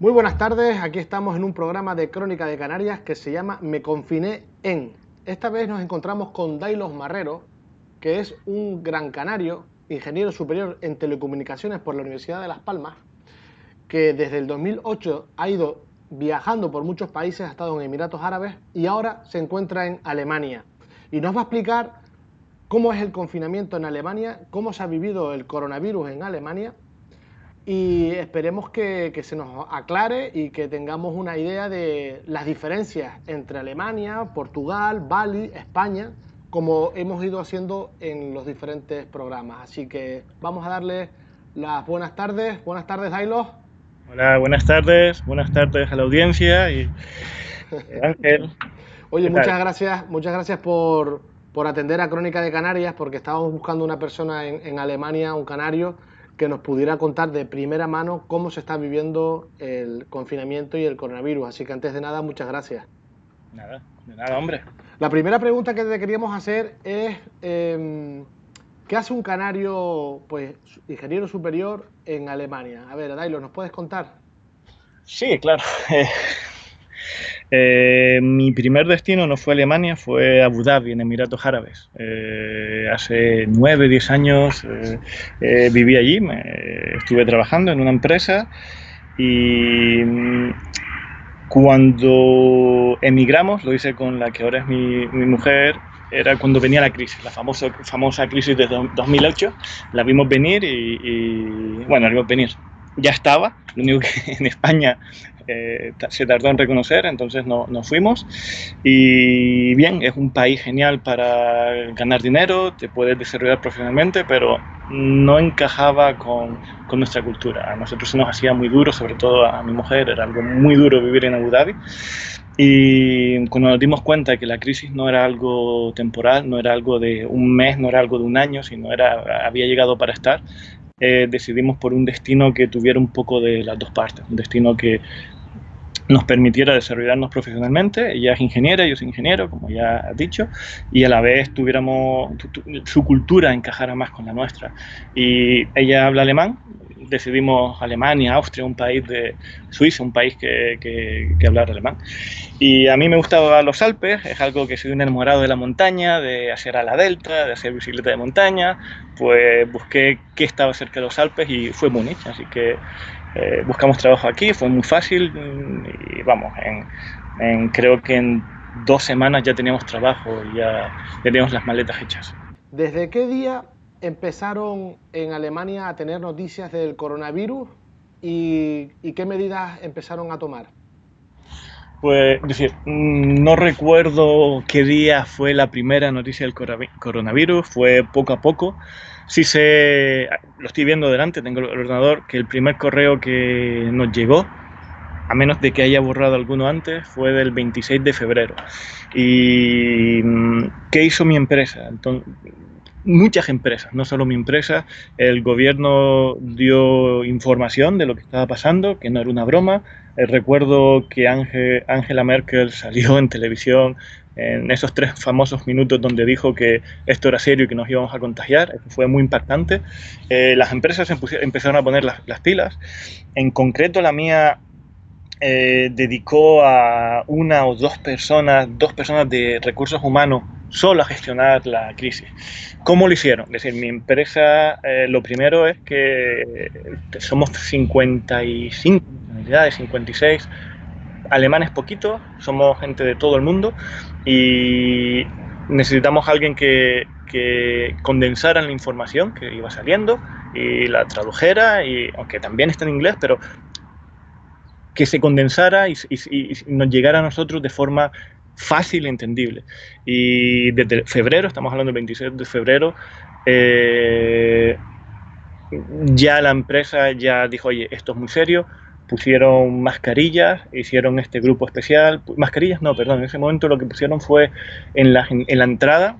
Muy buenas tardes, aquí estamos en un programa de Crónica de Canarias que se llama Me confiné en. Esta vez nos encontramos con Dailos Marrero, que es un gran canario, ingeniero superior en telecomunicaciones por la Universidad de Las Palmas, que desde el 2008 ha ido viajando por muchos países, ha estado en Emiratos Árabes y ahora se encuentra en Alemania. Y nos va a explicar cómo es el confinamiento en Alemania, cómo se ha vivido el coronavirus en Alemania y esperemos que se nos aclare y que tengamos una idea de las diferencias entre Alemania, Portugal, Bali, España, como hemos ido haciendo en los diferentes programas. Así que vamos a darle las buenas tardes. Buenas tardes, Dailos. Hola, buenas tardes a la audiencia y Ángel, Oye, ¿qué tal? muchas gracias por atender a Crónica de Canarias, porque estábamos buscando una persona en Alemania, un canario, que nos pudiera contar de primera mano cómo se está viviendo el confinamiento y el coronavirus. Así que antes de nada, muchas gracias. Nada, de nada, hombre. La primera pregunta que te queríamos hacer es, ¿qué hace un canario, pues, ingeniero superior en Alemania? A ver, Dailo, ¿nos puedes contar? Sí, claro. Mi primer destino no fue Alemania, fue Abu Dhabi, en Emiratos Árabes. Hace 9, 10 años viví allí, estuve trabajando en una empresa y cuando emigramos, lo hice con la que ahora es mi mujer, era cuando venía la crisis, la famosa crisis de 2008. La vimos venir bueno, la vimos venir. Ya estaba, lo único que en España se tardó en reconocer, entonces nos fuimos. Y bien, es un país genial para ganar dinero, te puedes desarrollar profesionalmente, pero no encajaba con nuestra cultura. A nosotros se nos hacía muy duro, sobre todo a mi mujer, era algo muy duro vivir en Abu Dhabi. Y cuando nos dimos cuenta que la crisis no era algo temporal, no era algo de un mes, no era algo de un año, sino había llegado para estar, decidimos por un destino que tuviera un poco de las dos partes, un destino que nos permitiera desarrollarnos profesionalmente. Ella es ingeniera, yo soy ingeniero, como ya has dicho, y a la vez tuviéramos su cultura encajara más con la nuestra. Y ella habla alemán, decidimos Alemania, Austria, un país de Suiza, un país que hablar alemán. Y a mí me gustaban los Alpes, es algo que soy un enamorado de la montaña, de hacer a la delta, de hacer bicicleta de montaña. Pues busqué qué estaba cerca de los Alpes y fue Múnich, así que buscamos trabajo aquí, fue muy fácil y vamos, creo que en 2 semanas ya teníamos trabajo y ya teníamos las maletas hechas. ¿Desde qué día empezaron en Alemania a tener noticias del coronavirus y qué medidas empezaron a tomar? Pues, decir, no recuerdo qué día fue la primera noticia del coronavirus, fue poco a poco. Sí sé, lo estoy viendo delante, tengo el ordenador, que el primer correo que nos llegó, a menos de que haya borrado alguno antes, fue del 26 de febrero. ¿Y qué hizo mi empresa? Entonces, muchas empresas, no solo mi empresa, el gobierno dio información de lo que estaba pasando, que no era una broma. Recuerdo que Angela Merkel salió en televisión en esos 3 famosos minutos donde dijo que esto era serio y que nos íbamos a contagiar. Fue muy impactante. Las empresas empezaron a poner las pilas. En concreto, la mía dedicó a una o dos personas de recursos humanos solo a gestionar la crisis. ¿Cómo lo hicieron? Es decir, mi empresa, lo primero es que somos 55 unidades, 56 alemanes poquitos, somos gente de todo el mundo y necesitamos a alguien que condensara la información que iba saliendo y la tradujera, y aunque también está en inglés, pero que se condensara y nos llegara a nosotros de forma fácil y entendible. Y desde febrero, estamos hablando del 26 de febrero, ya la empresa ya dijo, oye, esto es muy serio. Pusieron mascarillas, hicieron este grupo especial, mascarillas no, perdón, en ese momento lo que pusieron fue en la entrada,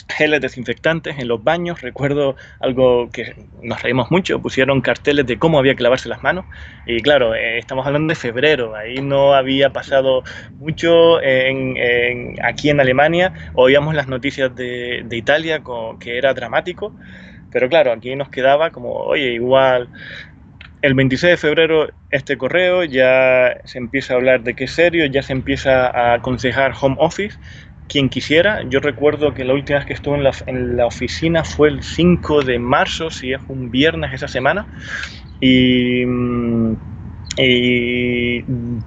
geles desinfectantes en los baños. Recuerdo algo que nos reímos mucho, pusieron carteles de cómo había que lavarse las manos. Y claro, estamos hablando de febrero, ahí no había pasado mucho aquí en Alemania. Oíamos las noticias de Italia, que era dramático, pero claro, aquí nos quedaba como, oye, igual El 26 de febrero este correo ya se empieza a hablar de que es serio, ya se empieza a aconsejar home office. Quien quisiera, yo recuerdo que la última vez que estuve en la oficina fue el 5 de marzo, si es un viernes esa semana, y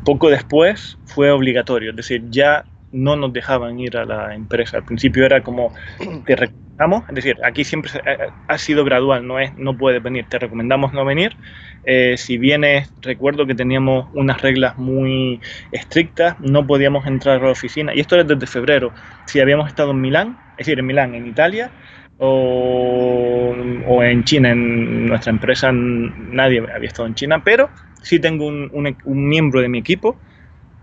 poco después fue obligatorio, es decir, ya no nos dejaban ir a la empresa. Al principio era como, te recomendamos, es decir, aquí siempre ha sido gradual, no puedes venir, te recomendamos no venir. Si vienes, recuerdo que teníamos unas reglas muy estrictas, no podíamos entrar a la oficina, y esto era desde febrero. Si habíamos estado en Milán, es decir, en Milán, en Italia, o en China, en nuestra empresa nadie había estado en China, pero sí tengo un miembro de mi equipo,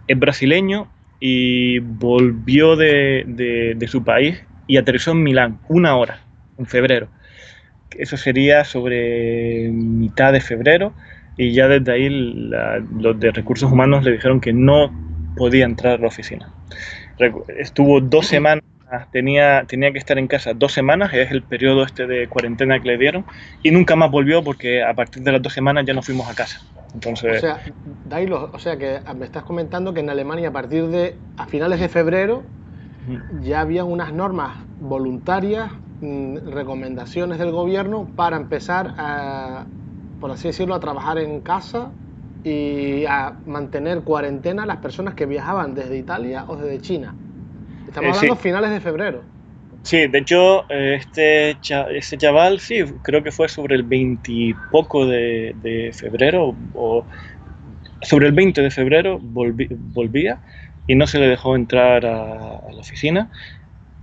es brasileño y volvió de su país y aterrizó en Milán, 1 hora, en febrero. Eso sería sobre mitad de febrero, y ya desde ahí los de recursos humanos le dijeron que no podía entrar a la oficina. Estuvo 2 semanas, tenía que estar en casa 2 semanas, es el periodo este de cuarentena que le dieron, y nunca más volvió porque a partir de las 2 semanas ya nos fuimos a casa. Entonces, o sea, Dailo, o sea que me estás comentando que en Alemania a finales de febrero ya habían unas normas voluntarias, recomendaciones del gobierno para empezar a, por así decirlo, a trabajar en casa y a mantener cuarentena a las personas que viajaban desde Italia o desde China. Estamos hablando finales de febrero. Sí, de hecho, este chaval, sí, creo que fue sobre el 20 y poco de febrero, o sobre el 20 de febrero volvía y no se le dejó entrar a la oficina.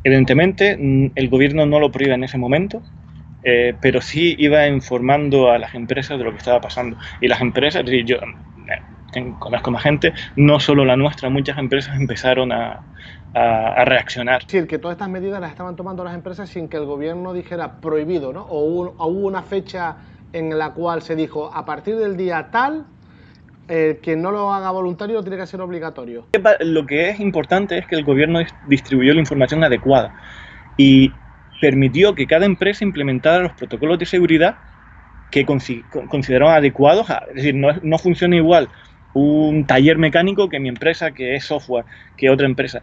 Evidentemente, el gobierno no lo prohíbe en ese momento, pero sí iba informando a las empresas de lo que estaba pasando. Y las empresas, es decir, yo conozco más gente, no solo la nuestra, muchas empresas empezaron a reaccionar. Es decir, que todas estas medidas las estaban tomando las empresas sin que el gobierno dijera prohibido, ¿no? O hubo una fecha en la cual se dijo, a partir del día tal, quien no lo haga voluntario tiene que ser obligatorio. Lo que es importante es que el gobierno distribuyó la información adecuada y permitió que cada empresa implementara los protocolos de seguridad que consideraron adecuados. Es decir, no funciona igual un taller mecánico que mi empresa, que es software, que otra empresa.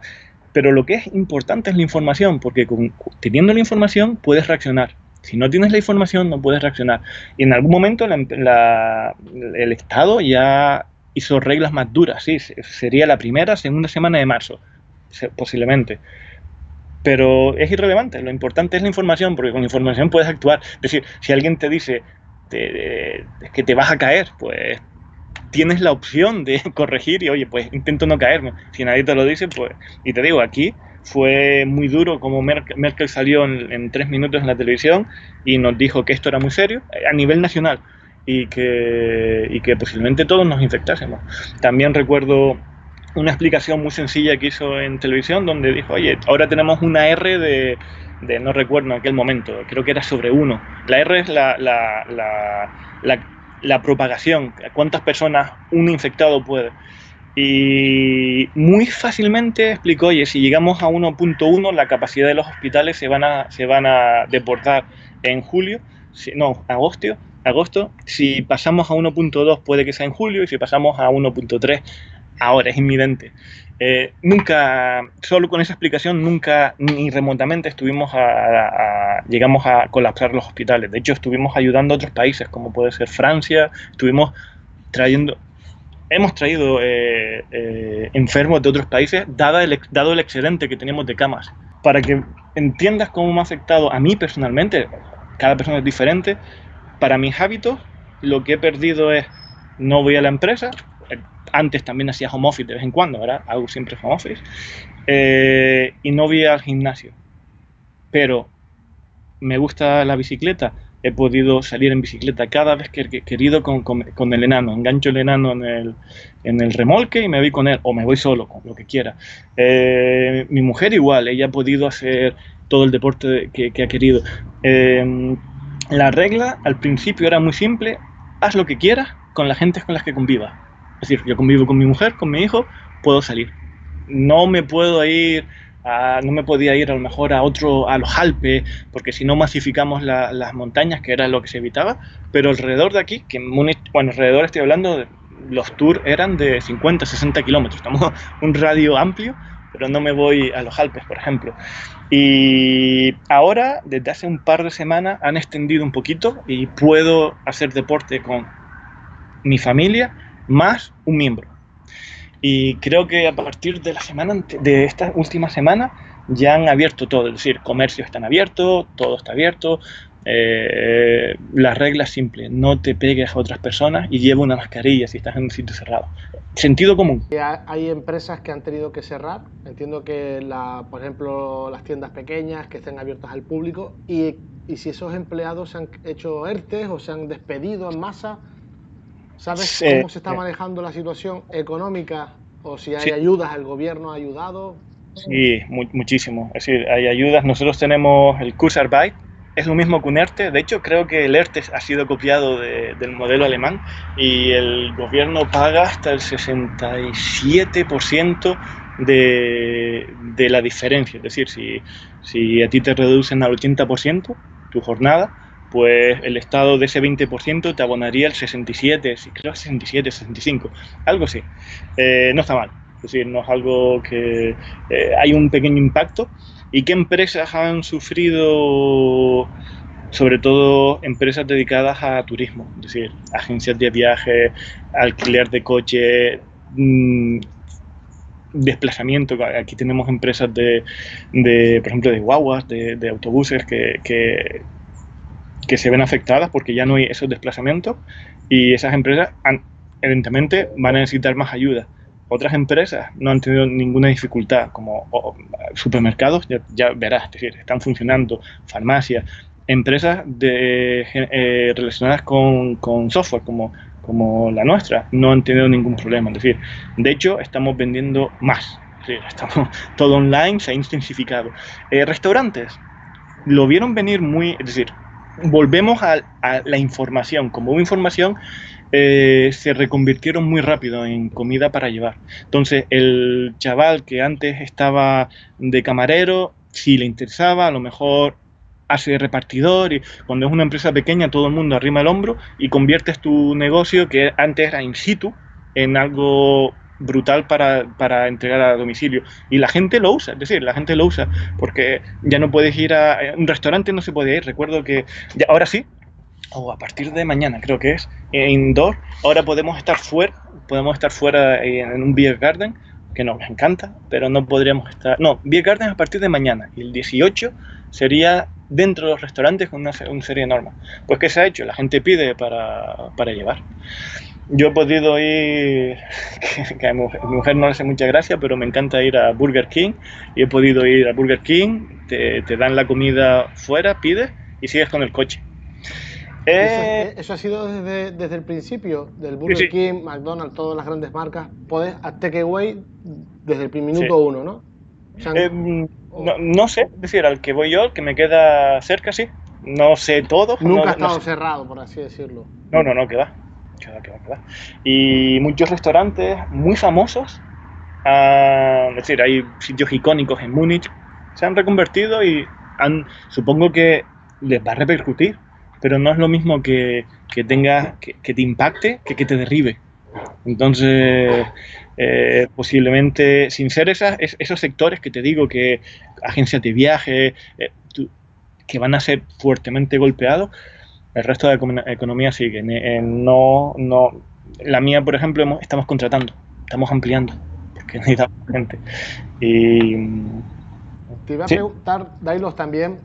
Pero lo que es importante es la información, porque teniendo la información puedes reaccionar. Si no tienes la información no puedes reaccionar. Y en algún momento el Estado ya hizo reglas más duras. Sí, sería la segunda semana de marzo, posiblemente. Pero es irrelevante, lo importante es la información, porque con la información puedes actuar. Es decir, si alguien te dice que te vas a caer, pues tienes la opción de corregir y, oye, pues intento no caerme. Si nadie te lo dice, pues... Y te digo, aquí fue muy duro como Merkel salió en 3 minutos en la televisión y nos dijo que esto era muy serio a nivel nacional y que posiblemente todos nos infectásemos. También recuerdo una explicación muy sencilla que hizo en televisión donde dijo, oye, ahora tenemos una R de no recuerdo en aquel momento, creo que era sobre 1. La R es la propagación, cuántas personas un infectado puede. Y muy fácilmente explicó, oye, si llegamos a 1.1, la capacidad de los hospitales se van a desbordar en agosto. Si pasamos a 1.2 puede que sea en julio, y si pasamos a 1.3 ahora es inminente. Solo con esa explicación, nunca ni remotamente llegamos a colapsar los hospitales. De hecho, estuvimos ayudando a otros países, como puede ser Francia, hemos traído enfermos de otros países, dado el excedente que teníamos de camas. Para que entiendas cómo me ha afectado a mí personalmente, cada persona es diferente. Para mis hábitos, lo que he perdido es, no voy a la empresa. Antes también hacía home office de vez en cuando, ahora hago siempre home office, y no voy al gimnasio. Pero me gusta la bicicleta, he podido salir en bicicleta cada vez que he querido con el enano, engancho el enano en el remolque y me voy con él, o me voy solo, con lo que quiera. Mi mujer igual, ella ha podido hacer todo el deporte que ha querido. La regla al principio era muy simple, haz lo que quieras con la gente con las que convivas. Es decir, yo convivo con mi mujer, con mi hijo, puedo salir. No me puedo ir no me podía ir a lo mejor a los Alpes, porque si no masificamos las montañas, que era lo que se evitaba, pero alrededor de aquí, que en Múnich, bueno, alrededor estoy hablando, los tours eran de 50, 60 kilómetros, estamos un radio amplio, pero no me voy a los Alpes, por ejemplo. Y ahora, desde hace un par de semanas, han extendido un poquito y puedo hacer deporte con mi familia más un miembro. Y creo que a partir de de esta última semana ya han abierto todo, es decir, comercios están abiertos, todo está abierto, las reglas simples, no te pegues a otras personas y lleva una mascarilla si estás en un sitio cerrado. Sentido común. Hay empresas que han tenido que cerrar, entiendo que, por ejemplo, las tiendas pequeñas que estén abiertas al público, y si esos empleados se han hecho ERTE o se han despedido en masa. ¿Sabes cómo se está manejando la situación económica o si hay ayudas? ¿El gobierno ha ayudado? Sí, muchísimo. Es decir, hay ayudas. Nosotros tenemos el Kurzarbeit, es lo mismo que un ERTE. De hecho, creo que el ERTE ha sido copiado del modelo alemán y el gobierno paga hasta el 67% de la diferencia. Es decir, si a ti te reducen al 80% tu jornada, pues el Estado de ese 20% te abonaría el 67, creo 67, 65, algo así. No está mal, es decir, no es algo que hay un pequeño impacto. ¿Y qué empresas han sufrido? Sobre todo empresas dedicadas a turismo, es decir, agencias de viaje, alquiler de coche, desplazamiento. Aquí tenemos empresas por ejemplo, de guaguas, de autobuses que se ven afectadas porque ya no hay esos desplazamientos y esas empresas evidentemente van a necesitar más ayuda. Otras empresas no han tenido ninguna dificultad, como supermercados, ya verás, es decir, están funcionando, farmacias, empresas relacionadas con software como la nuestra, no han tenido ningún problema. Es decir, de hecho, estamos vendiendo más. Es decir, estamos todo online, se ha intensificado. Restaurantes, lo vieron venir es decir, volvemos a la información. Como hubo información, se reconvirtieron muy rápido en comida para llevar. Entonces, el chaval que antes estaba de camarero, si le interesaba, a lo mejor hace de repartidor, y cuando es una empresa pequeña todo el mundo arrima el hombro y conviertes tu negocio, que antes era in situ, en algo brutal para entregar a domicilio, y la gente lo usa, es decir, la gente lo usa porque ya no puedes ir a un restaurante, no se puede ir. Recuerdo que ahora sí, a partir de mañana creo que es indoor, ahora podemos estar fuera en un beer garden, que nos encanta, pero no podríamos beer garden a partir de mañana, y el 18 sería dentro de los restaurantes con una serie de normas. Pues ¿qué se ha hecho? La gente pide para llevar. Yo he podido ir, que a mi mujer no le hace mucha gracia, pero me encanta ir a Burger King, y he podido ir a Burger King, te dan la comida fuera, pides y sigues con el coche. Eso ha sido desde el principio del Burger King, McDonald's, todas las grandes marcas. Puedes a takeaway desde el minuto uno, ¿no? O sea, no sé, es decir, al que voy yo, al que me queda cerca, sí. No sé todo. Nunca ha estado cerrado, por así decirlo. No, que va. Y muchos restaurantes muy famosos, es decir, hay sitios icónicos en Múnich, se han reconvertido y supongo que les va a repercutir, pero no es lo mismo que te impacte que te derribe. Entonces, posiblemente, sin ser esos sectores que te digo, que agencias de viaje, que van a ser fuertemente golpeados, el resto de la economía sigue. La mía, por ejemplo, estamos contratando, estamos ampliando, porque necesitamos gente. Te iba a preguntar, Dailos, también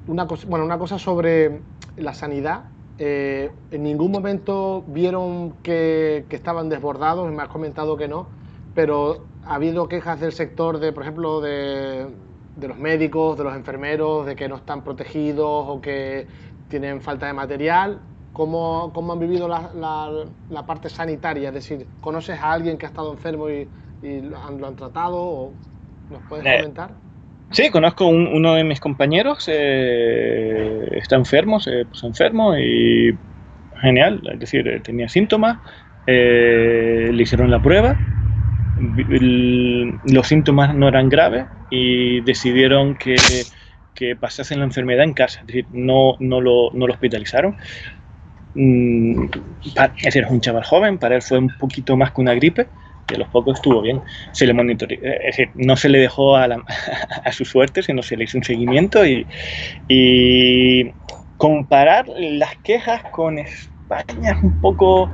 una cosa sobre la sanidad. En ningún momento vieron que estaban desbordados, me has comentado que no, pero ha habido quejas del sector, por ejemplo, de los médicos, de los enfermeros, de que no están protegidos o que tienen falta de material. ¿Cómo han vivido la parte sanitaria? Es decir, ¿conoces a alguien que ha estado enfermo y lo han tratado? ¿O nos puedes comentar? Sí, conozco uno de mis compañeros, está enfermo, se puso enfermo y genial, es decir, tenía síntomas, le hicieron la prueba, los síntomas no eran graves y decidieron que pasasen la enfermedad en casa, es decir, no lo hospitalizaron. Es decir, es un chaval joven, para él fue un poquito más que una gripe, y a los pocos estuvo bien. Se le monitoreó, es decir, no se le dejó a su suerte, sino se le hizo un seguimiento y comparar las quejas con España es un poco...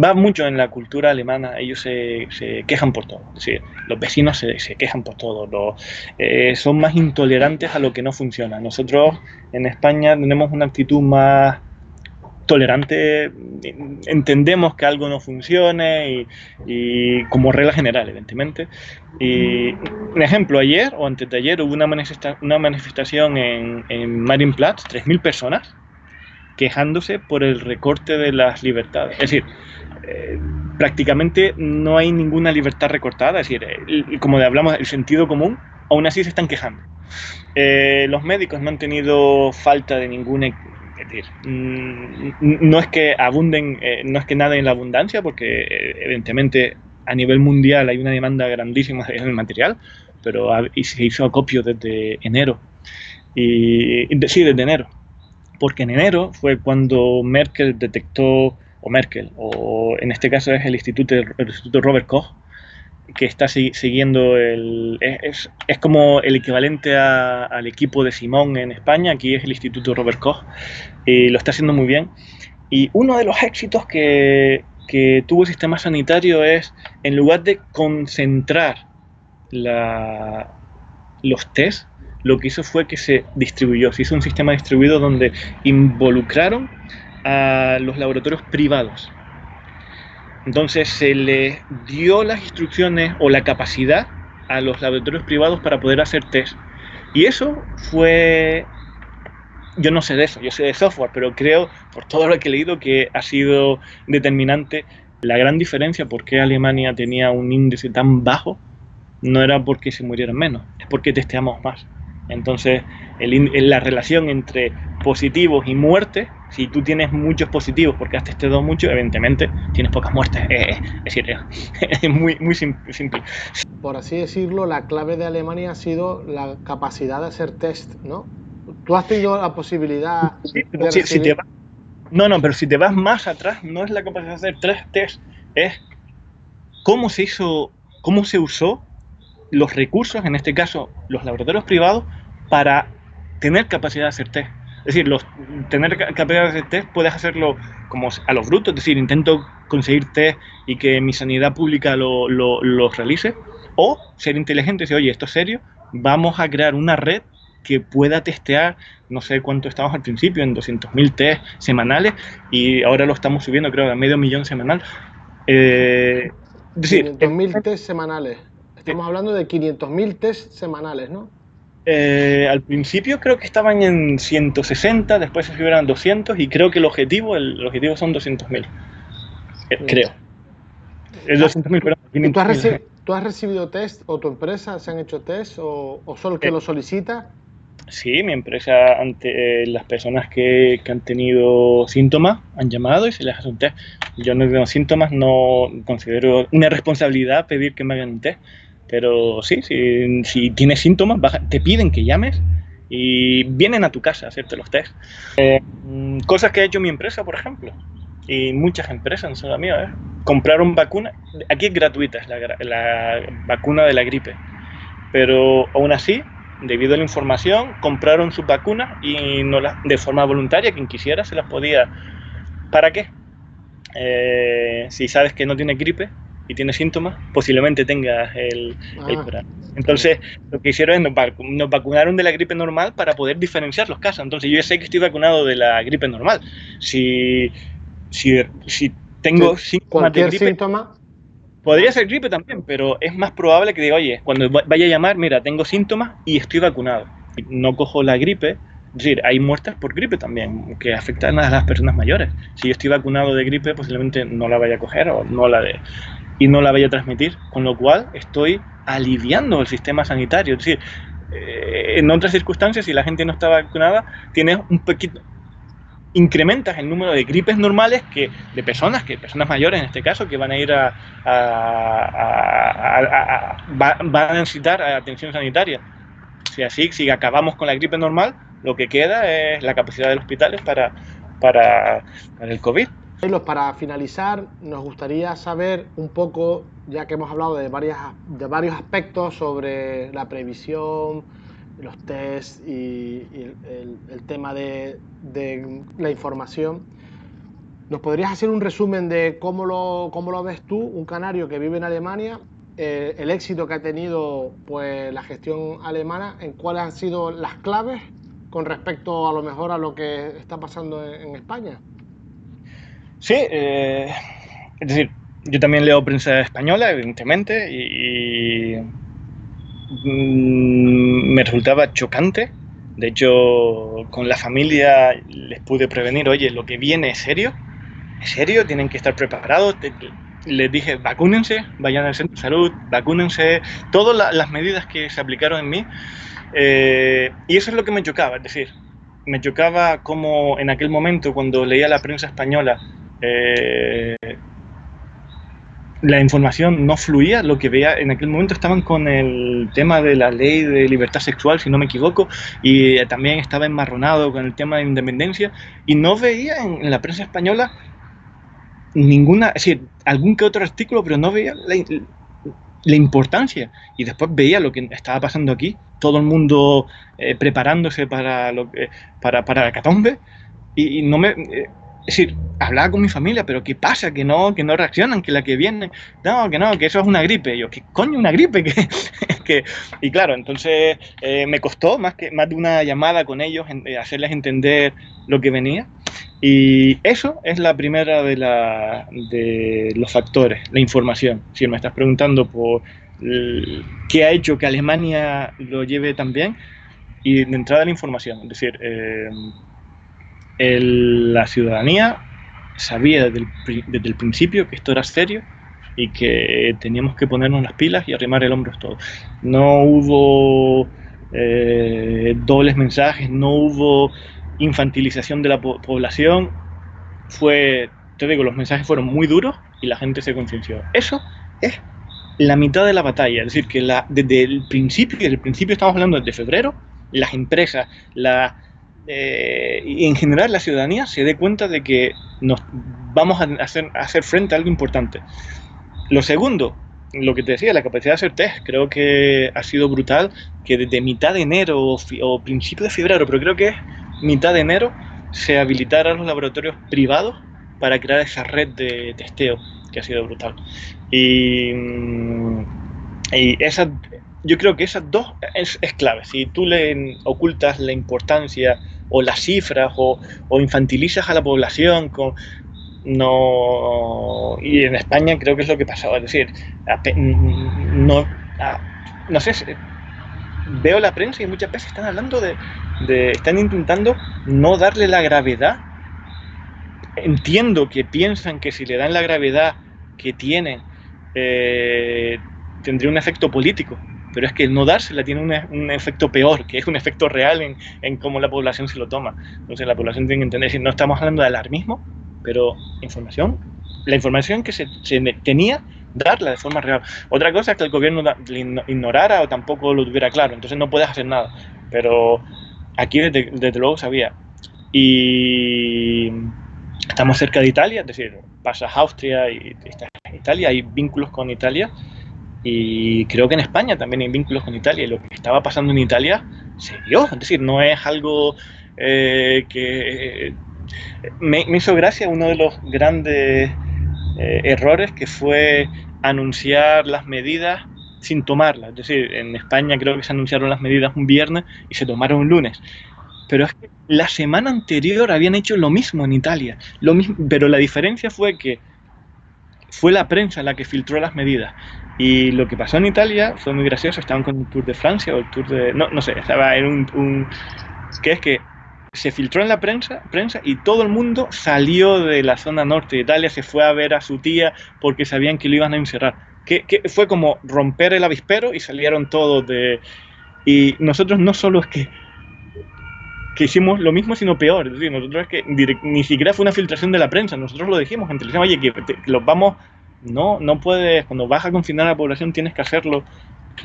va mucho en la cultura alemana, ellos se quejan por todo, es decir, los vecinos se quejan por todo, son más intolerantes a lo que no funciona. Nosotros en España tenemos una actitud más tolerante, entendemos que algo no funcione y como regla general, evidentemente. Y un ejemplo, ayer o antes de ayer hubo una manifestación en Marienplatz, 3.000 personas quejándose por el recorte de las libertades. Es decir, prácticamente no hay ninguna libertad recortada, es decir, como hablamos, el sentido común, aún así se están quejando. Los médicos no han tenido falta de ninguna... Es decir, no es que abunden, no es que naden en la abundancia, porque evidentemente a nivel mundial hay una demanda grandísima en el material, pero se hizo acopio desde enero. Sí, desde enero. Porque en enero fue cuando Merkel detectó, o en este caso es el Instituto Robert Koch, que está siguiendo es como el equivalente al equipo de Simón en España, aquí es el Instituto Robert Koch, y lo está haciendo muy bien. Y uno de los éxitos que tuvo el sistema sanitario es, en lugar de concentrar los test, lo que hizo fue que se hizo un sistema distribuido donde involucraron a los laboratorios privados. Entonces se les dio las instrucciones o la capacidad a los laboratorios privados para poder hacer test. Y eso fue... Yo no sé de eso, yo sé de software, pero creo, por todo lo que he leído, que ha sido determinante. La gran diferencia por qué Alemania tenía un índice tan bajo no era porque se murieran menos, es porque testeamos más. Entonces, la relación entre positivos y muertes, si tú tienes muchos positivos porque has testeado mucho, evidentemente tienes pocas muertes. Es decir, es muy simple. Por así decirlo, la clave de Alemania ha sido la capacidad de hacer test, ¿no? ¿Tú has tenido la posibilidad de recibir... pero si te vas más atrás, no es la capacidad de hacer test, es cómo se usó los recursos, en este caso los laboratorios privados, para tener capacidad de hacer test. Es decir, tener capacidad de hacer test puedes hacerlo como a los brutos, es decir, intento conseguir test y que mi sanidad pública los realice, o ser inteligente y decir, oye, esto es serio, vamos a crear una red que pueda testear, no sé cuánto estábamos al principio, en 200.000 test semanales, y ahora lo estamos subiendo, creo, a 500.000 semanal. Es decir, 500.000 test semanales. Estamos hablando de 500.000 test semanales, ¿no? Al principio creo que estaban en 160, después se subieron a 200 y creo que el objetivo son 200.000. Creo. Es 200.000, pero 500.000. ¿Tú has recibido test o tu empresa se han hecho test o solo el que lo solicita? Sí, mi empresa, ante las personas que han tenido síntomas, han llamado y se les hace un test. Yo no tengo síntomas, no considero una responsabilidad pedir que me hagan un test. Pero sí, si tienes síntomas, te piden que llames y vienen a tu casa a hacerte los test. Cosas que ha hecho mi empresa, por ejemplo, y muchas empresas, no solo la mía, compraron vacunas. Aquí es gratuita, es la vacuna de la gripe, pero aún así, debido a la información, compraron sus vacunas y de forma voluntaria, quien quisiera se las podía. ¿Para qué? Si sabes que no tienes gripe y tienes síntomas, posiblemente tengas el coronavirus. Entonces, lo que hicieron es nos vacunaron de la gripe normal para poder diferenciar los casos. Entonces, yo ya sé que estoy vacunado de la gripe normal. Si tengo síntomas de gripe, síntoma, podría ser gripe también, pero es más probable que diga, oye, cuando vaya a llamar, mira, tengo síntomas y estoy vacunado. No cojo la gripe. Es decir, hay muertes por gripe también, que afectan a las personas mayores. Si yo estoy vacunado de gripe, posiblemente no la vaya a coger y no la vaya a transmitir, con lo cual estoy aliviando el sistema sanitario. Es decir, en otras circunstancias, si la gente no está vacunada, tienes un poquito... incrementas el número de gripes normales de personas mayores en este caso, que van a ir van a necesitar atención sanitaria. Si acabamos con la gripe normal, lo que queda es la capacidad de los hospitales para el COVID. Para finalizar, nos gustaría saber un poco, ya que hemos hablado de varios aspectos sobre la previsión, los test y el tema de la información, ¿nos podrías hacer un resumen de cómo lo ves tú, un canario que vive en Alemania, el éxito que ha tenido pues la gestión alemana, en cuáles han sido las claves con respecto a lo mejor a lo que está pasando en España? Sí, es decir, yo también leo prensa española, evidentemente, y me resultaba chocante. De hecho, con la familia les pude prevenir, oye, lo que viene es serio, tienen que estar preparados. Les dije, vacúnense, vayan al centro de salud, vacúnense, todas las medidas que se aplicaron en mí. Y eso es lo que me chocaba, es decir, me chocaba como en aquel momento cuando leía la prensa española, la información no fluía, lo que veía en aquel momento estaban con el tema de la ley de libertad sexual, si no me equivoco, y también estaba enmarronado con el tema de independencia, y no veía en la prensa española ninguna, es decir, algún que otro artículo, pero no veía la importancia. Y después veía lo que estaba pasando aquí, todo el mundo preparándose para la hecatombe, y no me... es decir, hablaba con mi familia, pero ¿qué pasa? Que no reaccionan, que la que viene, que eso es una gripe. Y yo, ¿qué coño una gripe? Y claro, entonces me costó más de una llamada con ellos, hacerles entender lo que venía. Y eso es la primera de los factores, la información. Si me estás preguntando por qué ha hecho que Alemania lo lleve tan bien, y de entrada la información, es decir, la ciudadanía sabía desde el principio que esto era serio y que teníamos que ponernos las pilas y arrimar el hombro todo. No hubo dobles mensajes, no hubo infantilización de la población. Te digo, los mensajes fueron muy duros y la gente se concienciou. Eso es la mitad de la batalla, es decir, que desde el principio estamos hablando desde febrero, las empresas, y en general la ciudadanía se dé cuenta de que nos vamos a hacer frente a algo importante. Lo segundo, lo que te decía, la capacidad de hacer test, creo que ha sido brutal, que desde mitad de enero o principio de febrero, pero creo que es mitad de enero, se habilitaran los laboratorios privados para crear esa red de testeo, que ha sido brutal. Y yo creo que esas dos es clave. Si tú le ocultas la importancia o las cifras o infantilizas a la población y en España creo que es lo que pasaba, es decir, no sé, veo la prensa y muchas veces están hablando están intentando no darle la gravedad. Entiendo que piensan que si le dan la gravedad que tienen, tendría un efecto político, pero es que no dársela tiene un efecto peor, que es un efecto real en cómo la población se lo toma. Entonces la población tiene que entender, si no estamos hablando de alarmismo, pero la información que se tenía, darla de forma real. Otra cosa es que el gobierno ignorara o tampoco lo tuviera claro, entonces no puedes hacer nada, pero aquí desde luego sabía. Y estamos cerca de Italia, es decir, pasas Austria y estás en Italia, hay vínculos con Italia, y creo que en España también hay vínculos con Italia, y lo que estaba pasando en Italia se vio, es decir, no es algo que... Me hizo gracia uno de los grandes errores, que fue anunciar las medidas sin tomarlas. Es decir, en España creo que se anunciaron las medidas un viernes y se tomaron un lunes. Pero es que la semana anterior habían hecho lo mismo en Italia. Pero la diferencia fue que fue la prensa la que filtró las medidas. Y lo que pasó en Italia fue muy gracioso. Estaban con el Tour de Francia o el Tour de... No sé, estaba en que es que se filtró en la prensa y todo el mundo salió de la zona norte de Italia, se fue a ver a su tía porque sabían que lo iban a encerrar. Que fue como romper el avispero y salieron todos de... Y nosotros no solo es que que hicimos lo mismo sino peor. Es decir, nosotros es que ni siquiera fue una filtración de la prensa, nosotros lo dijimos en televisión, oye, que los vamos, no puedes, cuando vas a confinar a la población tienes que hacerlo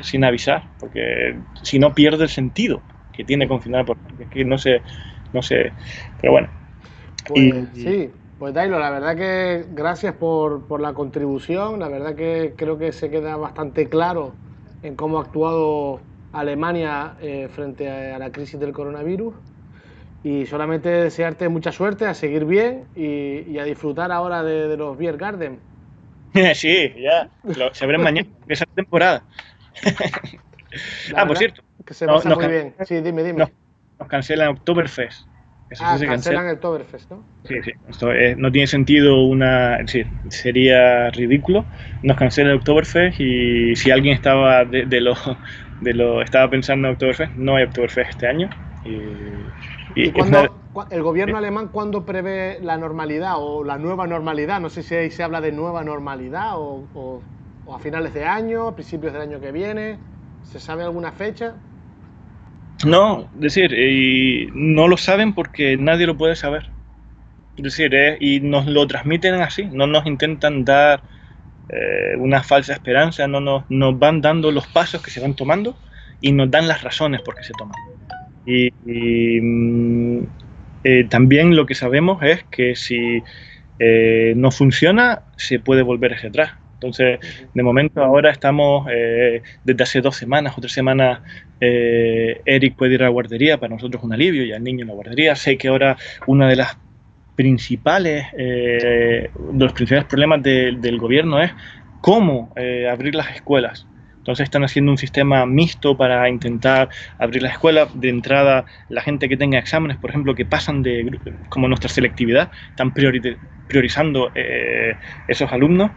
sin avisar, porque si no pierde el sentido que tiene confinar a la población, es que no sé, pero bueno. Pues sí, pues Dailo, la verdad que gracias por la contribución, la verdad que creo que se queda bastante claro en cómo ha actuado Alemania frente a la crisis del coronavirus. Y solamente desearte mucha suerte, a seguir bien y a disfrutar ahora de los Beer Garden. Sí, ya, se verán mañana, empieza la temporada. Por cierto, que se pasa muy bien. Sí, dime. Nos cancelan Oktoberfest. Eso sí se cancelan el Oktoberfest, ¿no? Sí. Esto no tiene sentido es decir, sería ridículo. Nos cancelan el Oktoberfest y si alguien estaba estaba pensando en Oktoberfest, no hay Oktoberfest este año. ¿Y el gobierno alemán cuándo prevé la normalidad o la nueva normalidad? No sé si ahí se habla de nueva normalidad o a finales de año, a principios del año que viene. ¿Se sabe alguna fecha? No, es decir, no lo saben porque nadie lo puede saber. Es decir, y nos lo transmiten así, no nos intentan dar una falsa esperanza, nos van dando los pasos que se van tomando y nos dan las razones por qué se toman. También lo que sabemos es que si no funciona, se puede volver hacia atrás. Entonces, de momento ahora estamos, desde hace 2 semanas o 3 semanas, Eric puede ir a la guardería, para nosotros es un alivio, y al niño en la guardería. Sé que ahora una de las de los principales problemas del gobierno es cómo abrir las escuelas. Entonces están haciendo un sistema mixto para intentar abrir las escuelas. De entrada, la gente que tenga exámenes, por ejemplo, que pasan como nuestra selectividad, están priorizando esos alumnos.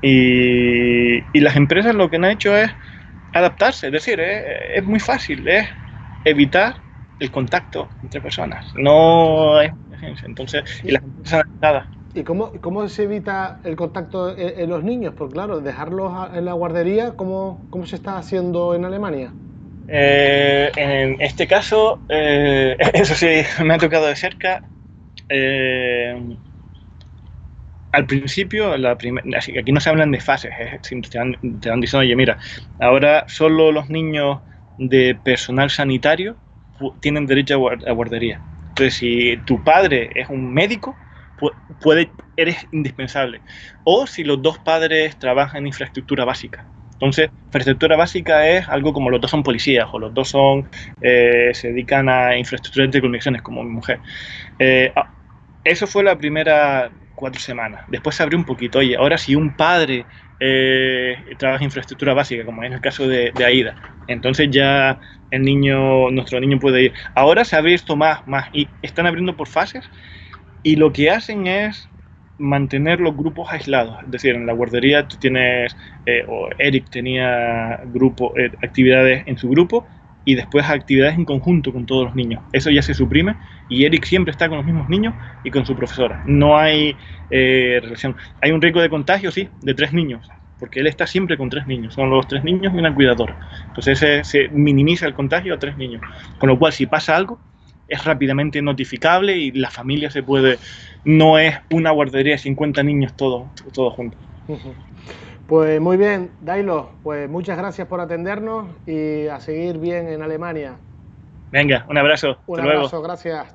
Y las empresas lo que han hecho es adaptarse, es decir, es muy fácil, es evitar el contacto entre personas. No es entonces, y las empresas adaptadas. ¿Y cómo se evita el contacto en los niños? Porque claro, dejarlos en la guardería, ¿cómo se está haciendo en Alemania? En este caso, eso sí, me ha tocado de cerca. Al principio, aquí no se hablan de fases, te dan diciendo, oye, mira, ahora solo los niños de personal sanitario tienen derecho a guardería. Entonces, si tu padre es un médico, eres indispensable. O si los dos padres trabajan en infraestructura básica. Entonces, infraestructura básica es algo como los dos son policías o los dos se dedican a infraestructura de telecomunicaciones, como mi mujer. Eso fue la primera 4 semanas. Después se abrió un poquito. Oye, ahora si un padre trabaja en infraestructura básica, como en el caso de Aida, entonces ya nuestro niño puede ir. Ahora se ha abierto más, y están abriendo por fases, y lo que hacen es mantener los grupos aislados. Es decir, en la guardería tú tienes, o Eric tenía actividades en su grupo, y después actividades en conjunto con todos los niños. Eso ya se suprime y Eric siempre está con los mismos niños y con su profesora. No hay relación. Hay un riesgo de contagio, sí, de 3 niños, porque él está siempre con 3 niños. Son los 3 niños y una cuidadora. Entonces se minimiza el contagio a 3 niños. Con lo cual, si pasa algo, es rápidamente notificable y la familia se puede... No es una guardería de 50 niños todos juntos. Pues muy bien, Dailo, pues muchas gracias por atendernos y a seguir bien en Alemania. Venga, un abrazo. Un abrazo, gracias.